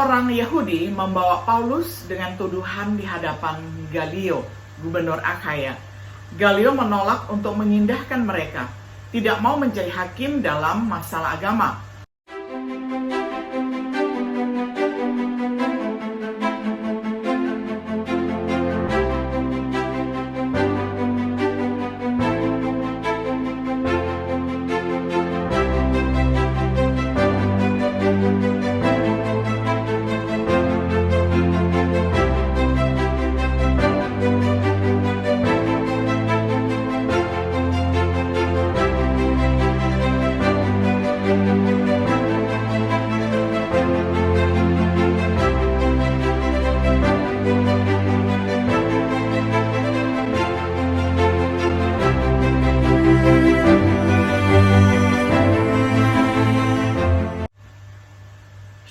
Orang-orang Yahudi membawa Paulus dengan tuduhan di hadapan Galio, gubernur Akhaya. Galio menolak untuk mengindahkan mereka, tidak mau menjadi hakim dalam masalah agama.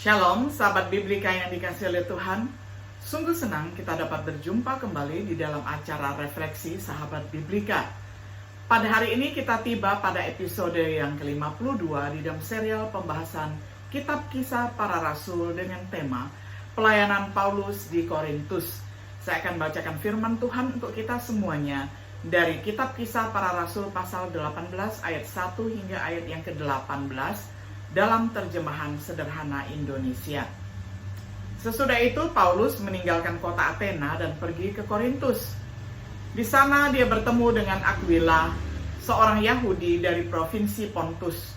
Shalom, sahabat Biblika yang dikasihi oleh Tuhan. Sungguh senang kita dapat berjumpa kembali di dalam acara refleksi sahabat Biblika. Pada hari ini kita tiba pada episode yang ke-52 di dalam serial pembahasan Kitab Kisah Para Rasul dengan tema Pelayanan Paulus di Korintus. Saya akan bacakan firman Tuhan untuk kita semuanya dari Kitab Kisah Para Rasul pasal 18 ayat 1 hingga ayat yang ke-18 dalam terjemahan sederhana Indonesia. Sesudah itu Paulus meninggalkan kota Athena dan pergi ke Korintus. Di sana dia bertemu dengan Aquila, seorang Yahudi dari provinsi Pontus.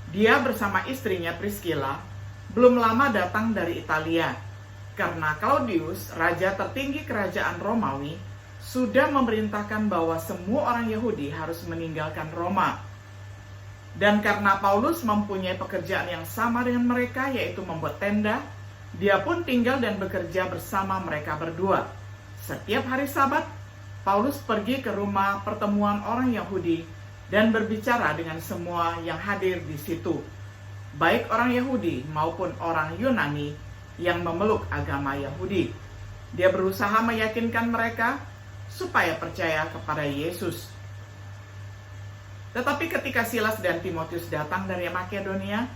Dia bersama istrinya Priscilla belum lama datang dari Italia, karena Claudius, raja tertinggi kerajaan Romawi, sudah memerintahkan bahwa semua orang Yahudi harus meninggalkan Roma. Dan karena Paulus mempunyai pekerjaan yang sama dengan mereka, yaitu membuat tenda, dia pun tinggal dan bekerja bersama mereka berdua. Setiap hari Sabat, Paulus pergi ke rumah pertemuan orang Yahudi dan berbicara dengan semua yang hadir di situ, baik orang Yahudi maupun orang Yunani yang memeluk agama Yahudi. Dia berusaha meyakinkan mereka supaya percaya kepada Yesus. Tetapi ketika Silas dan Timotius datang dari Makedonia,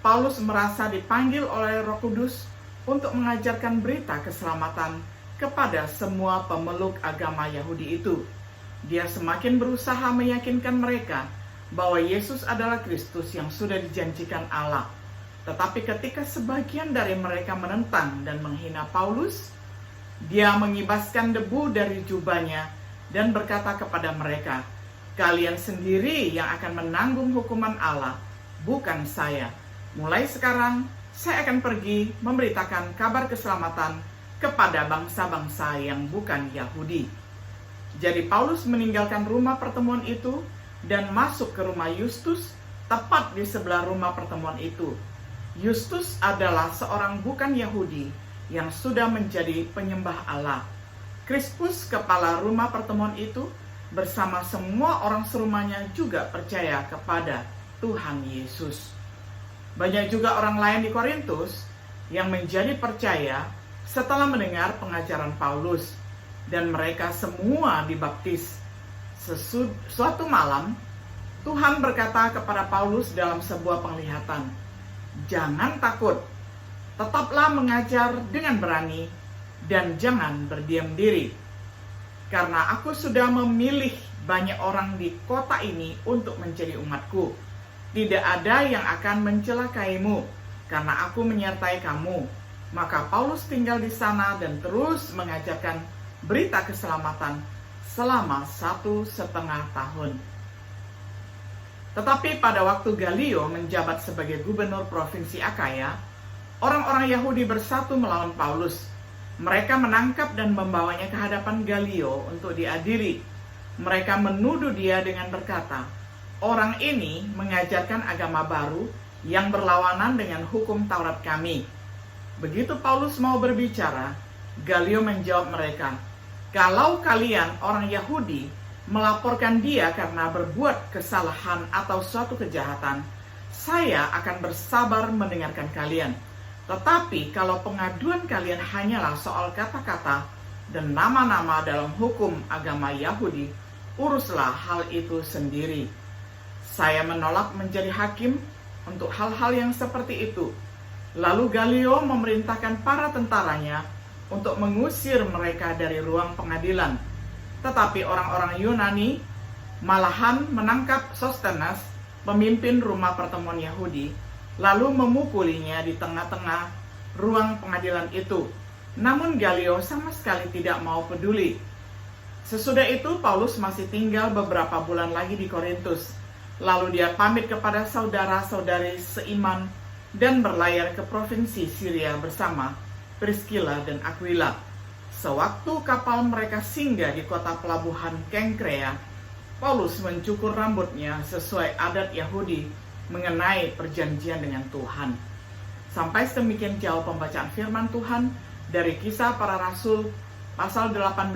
Paulus merasa dipanggil oleh Roh Kudus untuk mengajarkan berita keselamatan kepada semua pemeluk agama Yahudi itu. Dia semakin berusaha meyakinkan mereka bahwa Yesus adalah Kristus yang sudah dijanjikan Allah. Tetapi ketika sebagian dari mereka menentang dan menghina Paulus, dia mengibaskan debu dari jubahnya dan berkata kepada mereka, "Kalian sendiri yang akan menanggung hukuman Allah, bukan saya. Mulai sekarang, saya akan pergi memberitakan kabar keselamatan kepada bangsa-bangsa yang bukan Yahudi." Jadi Paulus meninggalkan rumah pertemuan itu dan masuk ke rumah Justus, tepat di sebelah rumah pertemuan itu. Justus adalah seorang bukan Yahudi yang sudah menjadi penyembah Allah. Crispus, kepala rumah pertemuan itu, bersama semua orang serumahnya juga percaya kepada Tuhan Yesus. Banyak juga orang lain di Korintus yang menjadi percaya setelah mendengar pengajaran Paulus, dan mereka semua dibaptis. Suatu malam, Tuhan berkata kepada Paulus dalam sebuah penglihatan, "Jangan takut, tetaplah mengajar dengan berani, dan jangan berdiam diri. Karena aku sudah memilih banyak orang di kota ini untuk menjadi umatku. Tidak ada yang akan mencelakaimu, karena aku menyertai kamu." Maka Paulus tinggal di sana dan terus mengajarkan berita keselamatan selama 1,5 tahun. Tetapi pada waktu Galio menjabat sebagai gubernur provinsi Akhaya, orang-orang Yahudi bersatu melawan Paulus. Mereka menangkap dan membawanya ke hadapan Galio untuk diadili. Mereka menuduh dia dengan berkata, "Orang ini mengajarkan agama baru yang berlawanan dengan hukum Taurat kami." Begitu Paulus mau berbicara, Galio menjawab mereka, "Kalau kalian orang Yahudi melaporkan dia karena berbuat kesalahan atau suatu kejahatan, saya akan bersabar mendengarkan kalian. Tetapi kalau pengaduan kalian hanyalah soal kata-kata dan nama-nama dalam hukum agama Yahudi, uruslah hal itu sendiri. Saya menolak menjadi hakim untuk hal-hal yang seperti itu. Lalu Galio memerintahkan para tentaranya untuk mengusir mereka dari ruang pengadilan. Tetapi orang-orang Yunani malahan menangkap Sostenes, pemimpin rumah pertemuan Yahudi, lalu memukulinya di tengah-tengah ruang pengadilan itu. Namun Galio sama sekali tidak mau peduli. Sesudah itu Paulus masih tinggal beberapa bulan lagi di Korintus. Lalu dia pamit kepada saudara-saudari seiman dan berlayar ke provinsi Syria bersama Priscilla dan Aquila. Sewaktu kapal mereka singgah di kota pelabuhan Kenkrea, Paulus mencukur rambutnya sesuai adat Yahudi mengenai perjanjian dengan Tuhan. Sampai sedemikian jauh pembacaan firman Tuhan dari Kisah Para Rasul pasal 18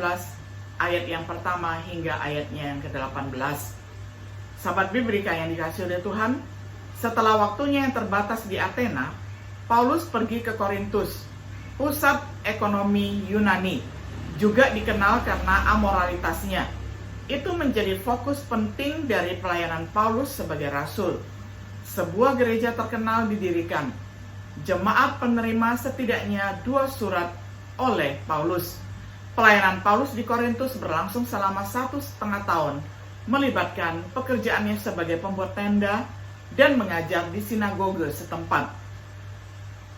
ayat yang pertama hingga ayatnya yang ke-18. Sahabat Biblika yang dikasihi oleh Tuhan, setelah waktunya yang terbatas di Athena, Paulus pergi ke Korintus, pusat ekonomi Yunani, juga dikenal karena amoralitasnya. Itu menjadi fokus penting dari pelayanan Paulus sebagai rasul. Sebuah gereja terkenal didirikan. Jemaat penerima setidaknya 2 surat oleh Paulus. Pelayanan Paulus di Korintus berlangsung selama 1,5 tahun, melibatkan pekerjaannya sebagai pembuat tenda dan mengajar di sinagoge setempat.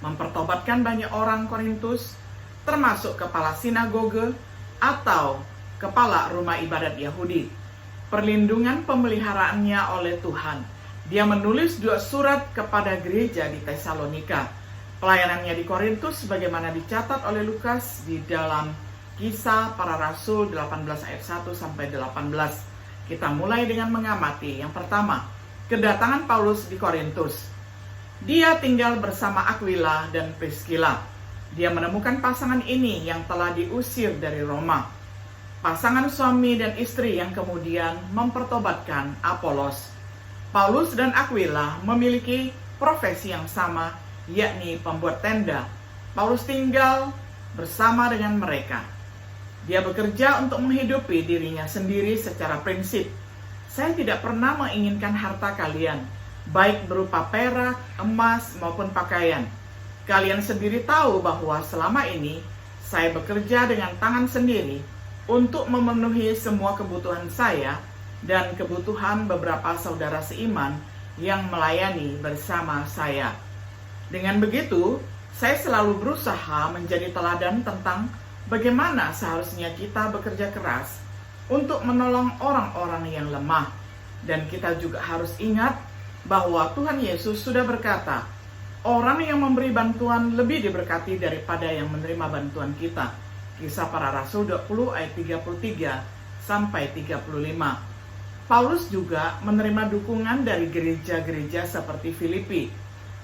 Mempertobatkan banyak orang Korintus, termasuk kepala sinagoge atau kepala rumah ibadat Yahudi. Perlindungan pemeliharaannya oleh Tuhan. Dia menulis 2 surat kepada gereja di Tesalonika. Pelayanannya di Korintus sebagaimana dicatat oleh Lukas di dalam Kisah Para Rasul 18 ayat 1 sampai 18. Kita mulai dengan mengamati. Yang pertama, kedatangan Paulus di Korintus. Dia tinggal bersama Aquila dan Priscilla. Dia menemukan pasangan ini yang telah diusir dari Roma. Pasangan suami dan istri yang kemudian mempertobatkan Apolos. Paulus dan Aquila memiliki profesi yang sama, yakni pembuat tenda. Paulus tinggal bersama dengan mereka. Dia bekerja untuk menghidupi dirinya sendiri secara prinsip. Saya tidak pernah menginginkan harta kalian, baik berupa perak, emas, maupun pakaian. Kalian sendiri tahu bahwa selama ini saya bekerja dengan tangan sendiri untuk memenuhi semua kebutuhan saya dan kebutuhan beberapa saudara seiman yang melayani bersama saya. Dengan begitu, saya selalu berusaha menjadi teladan tentang bagaimana seharusnya kita bekerja keras untuk menolong orang-orang yang lemah. Dan kita juga harus ingat bahwa Tuhan Yesus sudah berkata, orang yang memberi bantuan lebih diberkati daripada yang menerima bantuan kita. Kisah Para Rasul 20 ayat 33 sampai 35. Paulus juga menerima dukungan dari gereja-gereja seperti Filipi.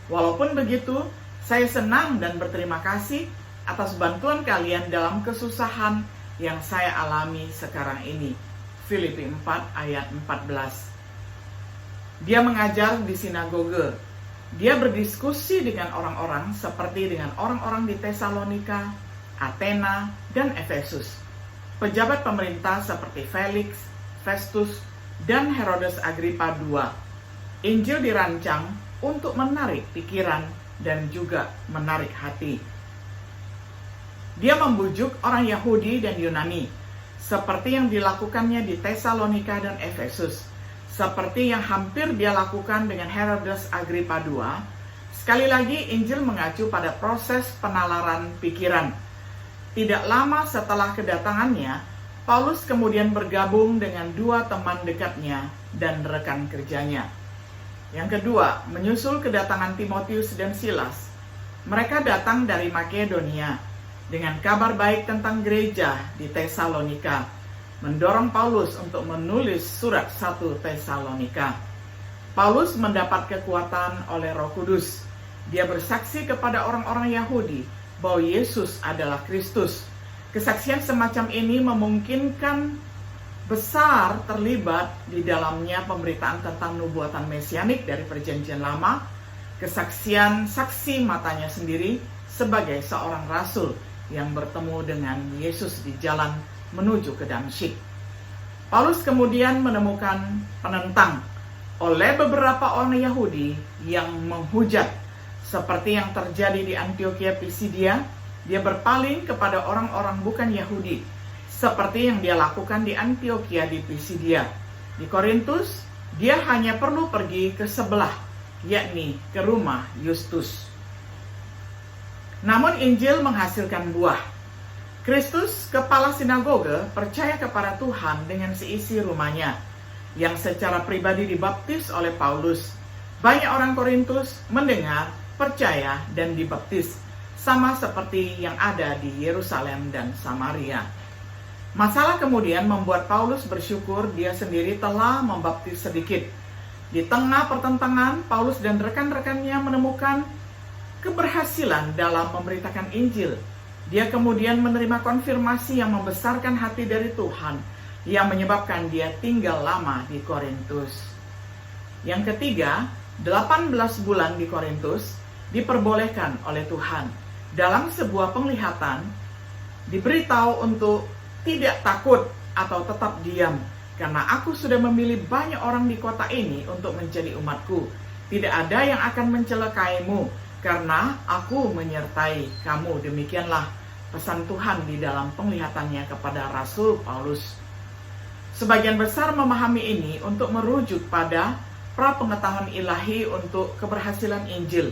Walaupun begitu, saya senang dan berterima kasih atas bantuan kalian dalam kesusahan yang saya alami sekarang ini. Filipi 4 ayat 14. Dia mengajar di sinagoge. Dia berdiskusi dengan orang-orang seperti dengan orang-orang di Tesalonika, Athena, dan Efesus. Pejabat pemerintah seperti Felix, Festus, dan Herodes Agripa II. Injil dirancang untuk menarik pikiran dan juga menarik hati. Dia membujuk orang Yahudi dan Yunani, seperti yang dilakukannya di Tesalonika dan Efesus, seperti yang hampir dia lakukan dengan Herodes Agripa II. Sekali lagi, Injil mengacu pada proses penalaran pikiran. Tidak lama setelah kedatangannya, Paulus kemudian bergabung dengan 2 teman dekatnya dan rekan kerjanya. Yang kedua, menyusul kedatangan Timotius dan Silas. Mereka datang dari Makedonia dengan kabar baik tentang gereja di Tesalonika, mendorong Paulus untuk menulis surat 1 Tesalonika. Paulus mendapat kekuatan oleh Roh Kudus. Dia bersaksi kepada orang-orang Yahudi bahwa Yesus adalah Kristus. Kesaksian semacam ini memungkinkan besar terlibat di dalamnya pemberitaan tentang nubuatan mesianik dari Perjanjian Lama, kesaksian saksi matanya sendiri sebagai seorang rasul yang bertemu dengan Yesus di jalan menuju ke Damsyik. Paulus kemudian menemukan penentang oleh beberapa orang Yahudi yang menghujat Seperti yang terjadi di Antiokhia Pisidia, dia berpaling kepada orang-orang bukan Yahudi, seperti yang dia lakukan di Antiokhia di Pisidia. Di Korintus, dia hanya perlu pergi ke sebelah, yakni ke rumah Yustus. Namun Injil menghasilkan buah. Kristus, kepala sinagoge, percaya kepada Tuhan dengan seisi rumahnya, yang secara pribadi dibaptis oleh Paulus. Banyak orang Korintus mendengar, percaya, dan dibaptis, sama seperti yang ada di Yerusalem dan Samaria. Masalah kemudian membuat Paulus bersyukur dia sendiri telah membaptis sedikit. Di tengah pertentangan, Paulus dan rekan-rekannya menemukan keberhasilan dalam memberitakan Injil. Dia kemudian menerima konfirmasi yang membesarkan hati dari Tuhan, yang menyebabkan dia tinggal lama di Korintus. Yang ketiga, 18 bulan di Korintus diperbolehkan oleh Tuhan. Dalam sebuah penglihatan, diberitahu untuk tidak takut atau tetap diam, karena aku sudah memilih banyak orang di kota ini untuk menjadi umatku. Tidak ada yang akan mencelakaimu, karena aku menyertai kamu. Demikianlah pesan Tuhan di dalam penglihatannya kepada Rasul Paulus. Sebagian besar memahami ini untuk merujuk pada prapengetahuan ilahi untuk keberhasilan Injil,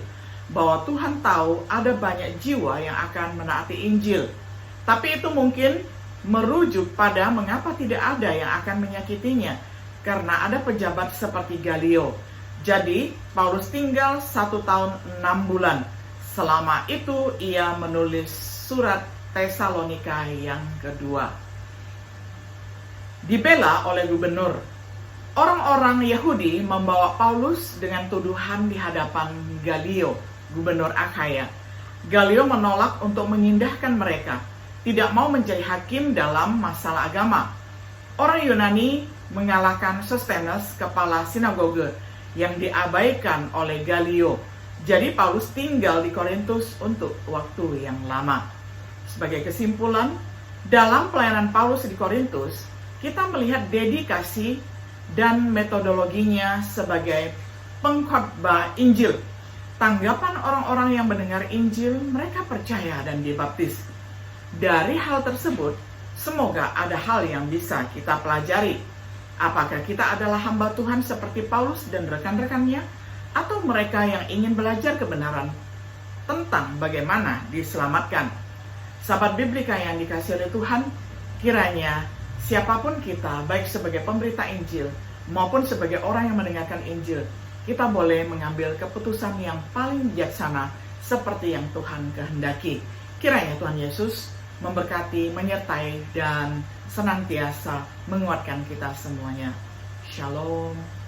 bahwa Tuhan tahu ada banyak jiwa yang akan menaati Injil. Tapi itu mungkin merujuk pada mengapa tidak ada yang akan menyakitinya, karena ada pejabat seperti Galio. Jadi Paulus tinggal 1 tahun 6 bulan. Selama itu ia menulis surat Tesalonika yang kedua. Dibela oleh gubernur. Orang-orang Yahudi membawa Paulus dengan tuduhan di hadapan Galio, gubernur Akhaya. Galio menolak untuk menyindahkan mereka, tidak mau menjadi hakim dalam masalah agama. Orang Yunani mengalahkan Sostenes, kepala sinagoge, yang diabaikan oleh Galio. Jadi Paulus tinggal di Korintus untuk waktu yang lama. Sebagai kesimpulan, dalam pelayanan Paulus di Korintus, kita melihat dedikasi dan metodologinya sebagai pengkhotbah Injil. Tanggapan orang-orang yang mendengar Injil, mereka percaya dan dibaptis. Dari hal tersebut, semoga ada hal yang bisa kita pelajari. Apakah kita adalah hamba Tuhan seperti Paulus dan rekan-rekannya, atau mereka yang ingin belajar kebenaran tentang bagaimana diselamatkan? Sahabat Biblika yang dikasihi oleh Tuhan, kiranya siapapun kita, baik sebagai pemberita Injil maupun sebagai orang yang mendengarkan Injil, kita boleh mengambil keputusan yang paling bijaksana seperti yang Tuhan kehendaki. Kiranya Tuhan Yesus memberkati, menyertai, dan senantiasa menguatkan kita semuanya. Shalom.